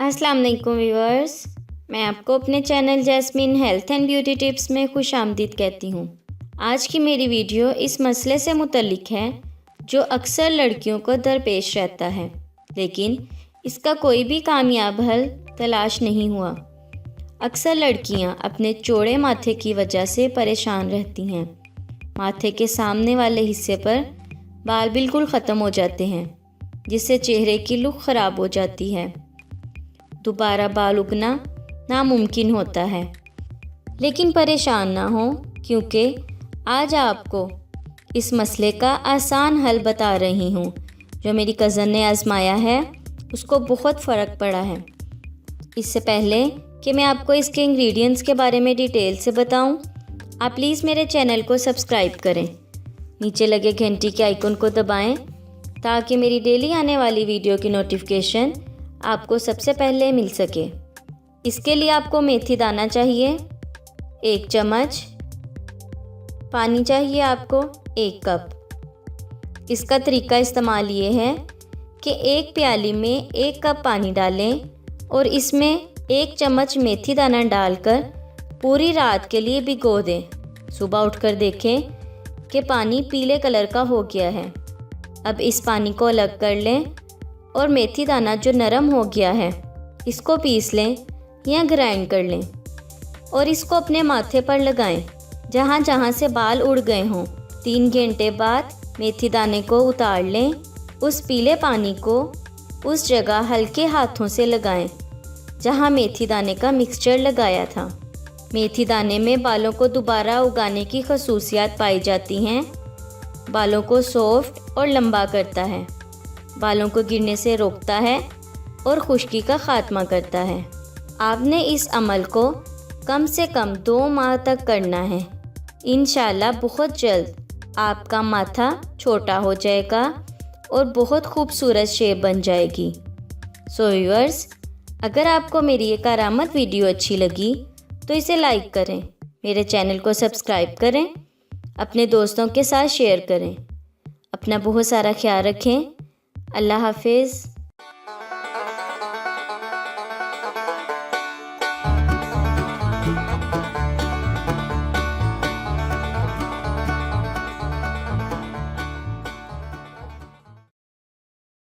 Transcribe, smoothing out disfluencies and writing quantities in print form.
अस्सलाम वालेकुम व्यूअर्स, मैं आपको अपने channel jasmine health and beauty tips में खुश आमदीद कहती हूँ। आज की मेरी वीडियो इस मसले से मुतल्लिक है जो अक्सर लड़कियों को दरपेश रहता है, लेकिन इसका कोई भी कामयाब हल तलाश नहीं हुआ। अक्सर लड़कियाँ अपने चौड़े माथे की वजह से परेशान रहती हैं। माथे के सामने वाले हिस्से पर बाल बिल्कुल ख़त्म हो जाते हैं, जिससे चेहरे की लुक ख़राब हो जाती है। दोबारा बाल उगना नामुमकिन होता है। लेकिन परेशान ना हो, क्योंकि आज आपको इस मसले का आसान हल बता रही हूँ। जो मेरी कज़न ने आजमाया है उसको बहुत फ़र्क पड़ा है। इससे पहले कि मैं आपको इसके इंग्रेडिएंट्स के बारे में डिटेल से बताऊं, आप प्लीज़ मेरे चैनल को सब्सक्राइब करें। नीचे लगे घंटी के आइकन को दबाएं ताकि मेरी डेली आने वाली वीडियो की नोटिफिकेशन आपको सबसे पहले मिल सके। इसके लिए आपको मेथी दाना चाहिए 1 चम्मच, पानी चाहिए आपको 1 कप। इसका तरीका इस्तेमाल ये है कि एक प्याली में 1 कप पानी डालें और इसमें 1 चम्मच मेथी दाना डालकर पूरी रात के लिए भिगो दें। सुबह उठकर देखें कि पानी पीले कलर का हो गया है। अब इस पानी को अलग कर लें और मेथी दाना जो नरम हो गया है इसको पीस लें या ग्राइंड कर लें और इसको अपने माथे पर लगाएं जहाँ जहाँ से बाल उड़ गए हों। 3 घंटे बाद मेथी दाने को उतार लें। उस पीले पानी को उस जगह हल्के हाथों से लगाएं जहाँ मेथी दाने का मिक्सचर लगाया था। मेथी दाने में बालों को दोबारा उगाने की खसूसियात पाई जाती हैं। बालों को सॉफ्ट और लंबा करता है, बालों को गिरने से रोकता है और खुश्की का ख़ात्मा करता है। आपने इस अमल को कम से कम 2 माह तक करना है। इंशाल्लाह बहुत जल्द आपका माथा छोटा हो जाएगा और बहुत खूबसूरत शेप बन जाएगी। सो व्यूअर्स, अगर आपको मेरी ये करामत वीडियो अच्छी लगी तो इसे लाइक करें, मेरे चैनल को सब्सक्राइब करें, अपने दोस्तों के साथ शेयर करें। अपना बहुत सारा ख्याल रखें। अल्लाह हाफिज़।